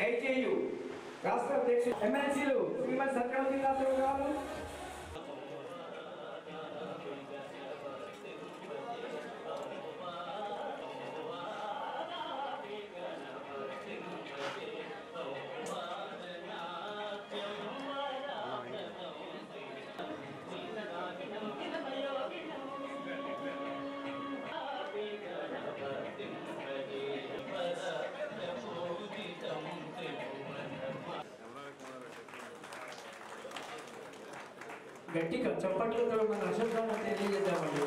IJU రాష్ట్ర అధ్యక్షులు ఎమ్మెల్సీలు శ్రీమతి సత్యవతి రాథోడ్ గారు, గట్టిగా చప్పట్లతో మన అశోకాన్ని తెలియజేద్దామండి.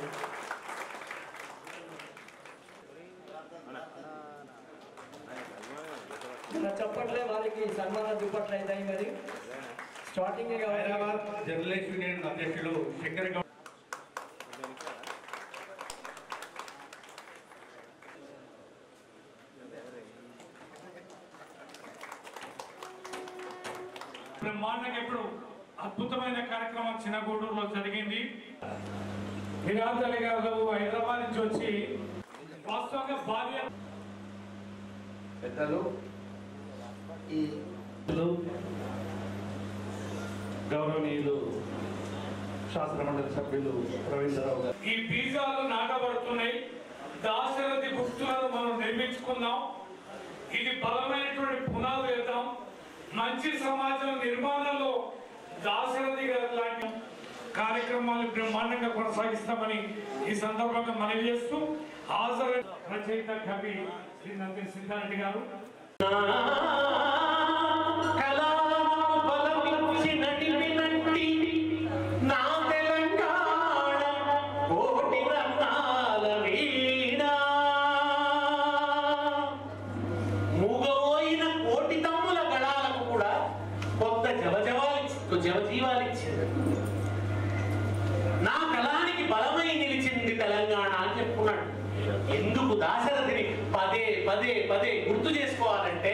మన చప్పట్లే వారికి సన్మాన దుప్పట్లు అవుతాయి. మరి స్టార్టింగ్ హైదరాబాద్ జర్నలిస్ట్ యూనియన్ అధ్యక్షులు శంకర్ గౌడ్ బ్రహ్మాండంగా ఇప్పుడు అద్భుతమైన కార్యక్రమం చిన్నగూడూరులో జరిగింది. హిరాజ్ అలీ గారు హైదరాబాద్ నుంచి వచ్చి వాస్తవంగా భార్య పెద్దలు, ఈ గౌరవనీయులు శాస్త్ర మండలి సభ్యులు రవీంద్రరావు గారు, ఈ బీజాలు నాటబడుతున్నాయి. దాశరథి గుర్తులను మనం నిర్మించుకుందాం. ఇది బలమైనటువంటి పునాదులు వేద్దాం. మంచి సమాజం నిర్మాణంలో దాశరథి గారు లాంటి కార్యక్రమాలు బ్రహ్మాండంగా కొనసాగిస్తామని ఈ సందర్భంగా మనవి చేస్తూ హాజరు రచయిత కవి శ్రీ నందిని సిద్ధారెడ్డి గారు. జవజీవాలిచ్చింది. నా కళానికి బలమై నిలిచింది తెలంగాణ అని చెప్పుకున్నాడు. ఎందుకు దాశరథిని పదే పదే పదే గుర్తు చేసుకోవాలంటే,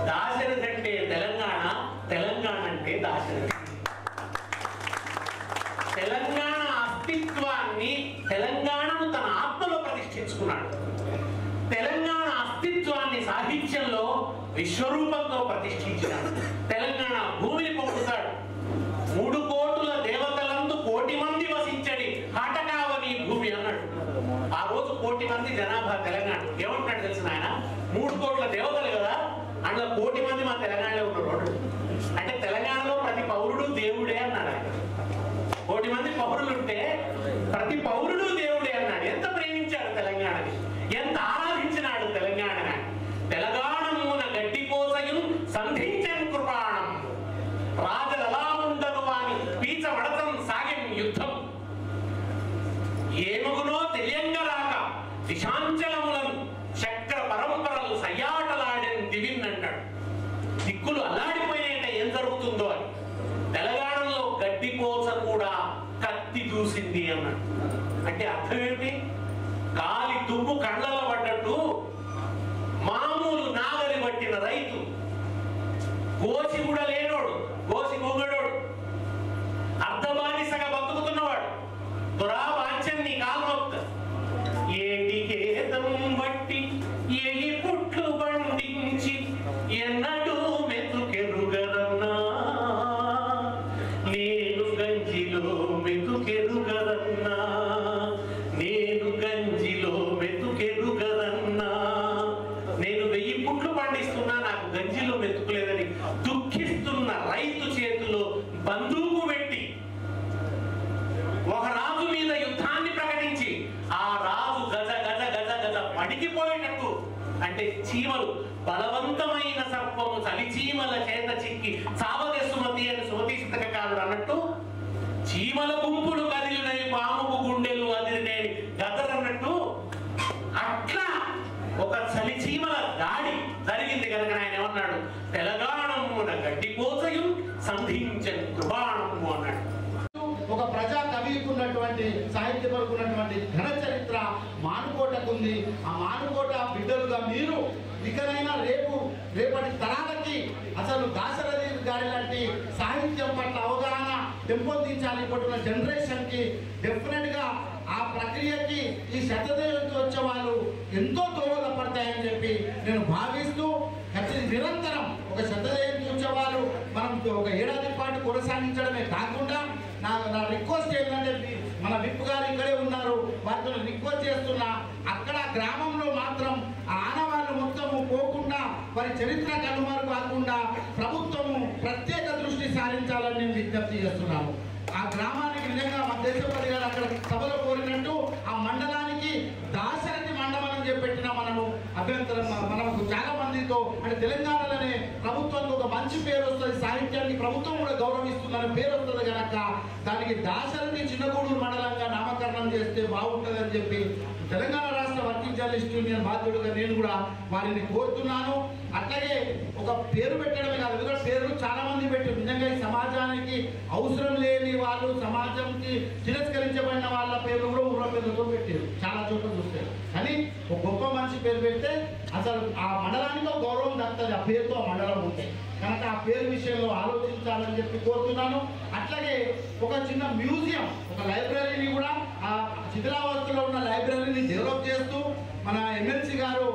దాశరథి అంటే తెలంగాణ, తెలంగాణ అంటే దాశరథి. తెలంగాణ అస్తిత్వాన్ని, తెలంగాణను తన ఆత్మలో ప్రతిష్ఠించుకున్నాడు. తెలంగాణ అస్తిత్వాన్ని సాహిత్యంలో విశ్వరూపంతో ప్రతిష్ఠించినాడు. తెలంగాణ భూమిని పొందుతాడు. 3 కోట్ల దేవతలందు 1 కోటి మంది వసించడి హఠకావని భూమి అన్నాడు. ఆ రోజు 1 కోటి మంది జనాభా తెలంగాణ. ఏమంటున్నాడు తెలిసిన ఆయన? 3 కోట్ల దేవతలు కదా, అందులో 1 కోటి మంది మా తెలంగాణలో ఉన్నారు. అంటే తెలంగాణలో ప్రతి పౌరుడు దేవుడే అన్నాడు ఆయన. 1 కోటి మంది పౌరులు ఉంటే ప్రతి పౌరుడు దేవుడే అన్నాడు. ఎంత ప్రేమించాడు తెలంగాణని, ఎంత ఆరాధించినాడు తెలంగాణని. తెలంగాణమున గడ్డి కోసయం సంధించన్ కృపాణం, రాజలలాముండను వాని పీచ వడతం సాగెం యుద్ధం, ఏమగునో తెలియంగరాక దిశాంచలములను చక్ర పరంపరలు సయ్యాటలాడని దివిన్నంటాడు. దిక్కులు అల్లాడిపోయినాయంటే ఏం జరుగుతుందో అని. తెలంగాణలో గడ్డి కోస కూడా కత్తి చూసింది అన్నాడు. అంటే అర్థం ఏంటి? గాలి దుమ్ము కళ్ళలో పడ్డట్టు మామూలు నాగలి పట్టిన రైతు, గోసి కూడా లేనోడు, గోసి మొగడోడు, అర్ధబానిసగా బతుకుతున్నవాడు, దురావాంఛన్ని కాల్మొక్త ఏటికేదం బట్టి ఎలి పుట్లు బండించి ఎన్నడూ మెతుకెరుగరన్నా, నేను గంజిలో మెతుకెరుగరన్నా, నేను గంజిలో మెతుకెరుగరన్నా, నేను 1000 పుట్లు పండిస్తున్నా నాకు గంజిలో మెతుకులేదని దుఃఖిస్తున్న రైతు చేతిలో బందూకు పెట్టి ఒక రాజు మీద యుద్ధాన్ని ప్రకటించి ఆ రాజు గజ గజ గజ గజ పడికిపోయేటట్టు, అంటే చీమలు బలవంతమైన సర్పము చలి చీమల చేత చిక్కి చావదే సుమతి అని సుమతి శతకారుడు అన్నట్టు, చీమల గుంపులు కదిలినై పాముకు గుండెలు అదిరినేని గదరన్నట్టు, అట్లా ఒక చలి చీమల దాడి జరిగింది కనుక ఆయన ఏమన్నాడు? తెలంగాణమున గడ్డి కోసయు సంధించని కృపాణము అన్నాడు. ఒక ప్రజా కవికి ఉన్నటువంటి సాహిత్యపరకు ఉన్నటువంటి ఘన చరిత్ర మానుకోటకు ఉంది. ఆ మానుకోట బిడ్డలుగా మీరు ఇకనైనా రేపటి తరాలకి అసలు దాశరథి గారి లాంటి సాహిత్యం పట్ల అవగాహన పెంపొందించాలి. ఇప్పుడున్న జనరేషన్కి డెఫినెట్గా ఆ ప్రక్రియకి ఈ శతదేవంతో వచ్చే వాళ్ళు ఎంతో దోహదపడతాయని చెప్పి నేను భావిస్తూ ఖచ్చితంగా నిరంతరం ఒక శత జయంతి ఉత్సవాలు మనం ఒక ఏడాది పాటు కొనసాగించడమే కాకుండా నా రిక్వెస్ట్ ఏంటంటే మన విప్ గారు ఇక్కడే ఉన్నారు, వారితో రిక్వెస్ట్ చేస్తున్నా, అక్కడ గ్రామంలో మాత్రం ఆ ఆనవాళ్ళు మొత్తము పోకుండా వారి చరిత్ర కనుమరు కాకుండా ప్రభుత్వము ప్రత్యేక దృష్టి సారించాలని నేను విజ్ఞప్తి చేస్తున్నాను. ఆ గ్రామానికి నిజంగా మన దేశపతి గారు అక్కడ సభలో కోరినట్టు ఆ మండలానికి దాశరథి మండలం అని చెప్పెట్టిన మనము అభ్యంతరం మనకు చాలా మందితో అంటే తెలంగాణలోనే ప్రభుత్వానికి ఒక మంచి పేరు వస్తుంది, సాహిత్యానికి ప్రభుత్వం కూడా గౌరవిస్తుందని పేరు వస్తుంది కనుక దానికి దాశరథి చిన్నగూడూరు మండలంగా నామకరణం చేస్తే బాగుంటుందని చెప్పి తెలంగాణ రాష్ట్ర వర్కింగ్ జర్నలిస్ట్ యూనియన్ బాధ్యుడుగా నేను కూడా వారిని కోరుతున్నాను. అట్లాగే ఒక పేరు పెట్టడమే కాదు, ఎందుకంటే పేర్లు చాలా మంది పెట్టారు. నిజంగా ఈ సమాజానికి అవసరం లేని వాళ్ళు, సమాజంకి తిరస్కరించబడిన వాళ్ళ పేర్లు కూడా ఊళ్ళ పేర్లతో పెట్టారు చాలా చోట్ల చూస్తారు. కానీ ఒక గొప్ప మనిషి పేరు పెడితే అసలు ఆ మండలానికి ఒక గౌరవం దక్కుతుంది, ఆ పేరుతో ఆ మండలం ఉంటాయి కనుక ఆ పేరు విషయంలో ఆలోచించాలని చెప్పి కోరుతున్నాను. అట్లాగే ఒక చిన్న మ్యూజియం, ఒక లైబ్రరీని కూడా ఆ శిథిలావస్థలో ఉన్న లైబ్రరీని డెవలప్ చేస్తూ మన ఎమ్మెల్సీ గారు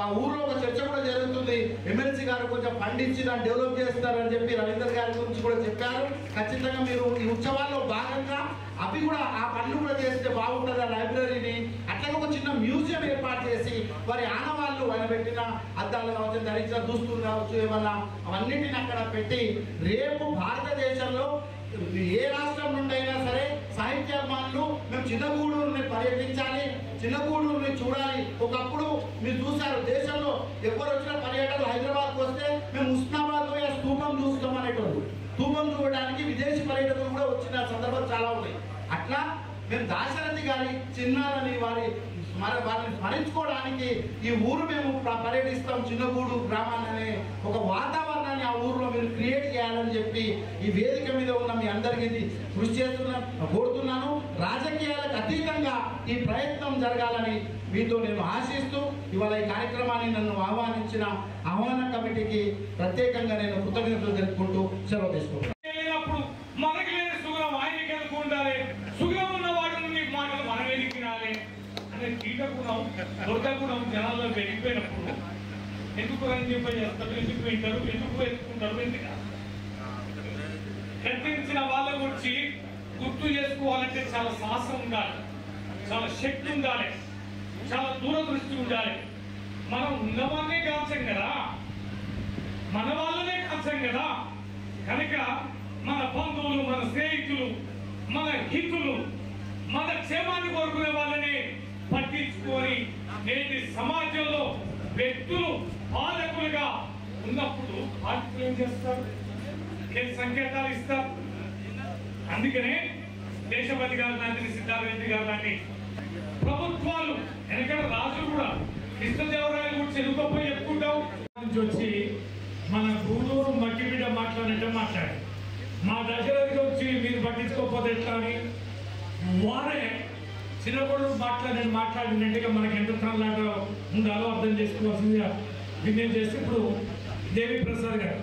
ఆ ఊర్లో ఒక చర్చ కూడా జరుగుతుంది, ఎమ్మెల్సీ గారు కొంచెం ఫండ్ ఇచ్చి దాన్ని డెవలప్ చేస్తారని చెప్పి రవీందర్ గారి గురించి కూడా చెప్పారు. ఖచ్చితంగా మీరు ఈ ఉత్సవాల్లో భాగంగా అవి కూడా ఆ పనులు కూడా చేస్తే బాగుంటుంది ఆ లైబ్రరీని. అట్లాగే ఒక చిన్న మ్యూజియం ఏర్పాటు చేసి వారి ఆనవాళ్ళు ఆయన పెట్టిన అద్దాలు కావచ్చు, ధరించిన దుస్తులు కావచ్చు, ఏమన్నా అవన్నిటిని అక్కడ పెట్టి రేపు భారతదేశంలో ఏ రాష్ట్రం నుండి అయినా సరే సాహిత్యాభిమానులు మేము చిన్నగూడూరుని పర్యటించాలి, చిన్నగూడూరుని చూడాలి. ఒకప్పుడు మీరు చూశారు దేశంలో ఎవరు వచ్చిన పర్యటనలు హైదరాబాద్కి వస్తే మేము ఉస్మానాబాద్ పోయి స్తూపం చూస్తాం అనేటువంటి స్తూపం చూడడానికి విదేశీ పర్యటకులు కూడా వచ్చిన సందర్భాలు చాలా ఉన్నాయి. అట్లా మేము దాశరథి గారి చిన్నారని వారిని స్మరించుకోవడానికి ఈ ఊరు మేము పర్యటిస్తాం. చిన్నగూడు గ్రామాన్ని ఒక వాతావరణాన్ని ఆ ఊరిలో మీరు క్రియేట్ చేయాలని చెప్పి ఈ వేదిక మీద ఉన్న మీ అందరికీ కృషి కోరుతున్నాను. రాజకీయాలకు అతీతంగా ఈ ప్రయత్నం జరగాలని మీతో నేను ఆశిస్తూ ఇవాళ ఈ కార్యక్రమాన్ని నన్ను ఆహ్వానించిన ఆహ్వాన కమిటీకి ప్రత్యేకంగా నేను కృతజ్ఞతలు తెలుపుకుంటూ సెలవు తీసుకుంటాను. మనకి లేని సుఖం ఆయనకి అనుకుంటారే, సుఖం ఉన్న వాటి నుండి మాటలు మనం ఎదిగినాలి అనే కీటగుణం దొరకగుణం జనాల్లో పెరిగిపోయినప్పుడు ఎందుకు అని చెప్పి చేస్తారు, ఎందుకు వింటారు, ఎందుకు ఎత్తుకుంటారు, ఎందుకు కట్టించిన వాళ్ళ గురించి గుర్తు చేసుకోవాలంటే చాలా సాహసం ఉండాలి, చాలా శక్తి ఉండాలి, చాలా దూరదృష్టి ఉండాలి. మనం ఉన్నవాళ్ళనే కాల్చాం కదా, మన వాళ్ళనే కాల్చాం కదా, కనుక మన బంధువులు, మన స్నేహితులు, మన హితులు, మన క్షేమాన్ని కోరుకునే వాళ్ళని పట్టించుకొని నేటి సమాజంలో వ్యక్తులు పాలకులుగా ఉన్నప్పుడు పార్టీలు ఏం చేస్తారు, ఏ సంకేతాలు ఇస్తారు. అందుకనే దేశపతి గారు లాంటి, సిద్ధార్థ గారు లాంటి ప్రభుత్వాలు ఎందుకంటే రాజులు కూడా కృష్ణదేవరాయలు కూడా చెరుకుపోయి చెప్పుకుంటాం నుంచి వచ్చి మన గూడూరు మట్టి బిడ్డ మాట్లాడినట్టే మాట్లాడారు. మా దశరథికి వచ్చి మీరు పట్టించుకోకపోతే ఎట్లా అని వారే చిన్నగూడూరు మాట్లాడినట్టుగా మనకి ఎంత తనలాగా ఉండాలో అర్థం చేసుకోవాల్సిందిగా విజ్ఞప్తి చేస్తే ఇప్పుడు దేవి ప్రసాద్ గారు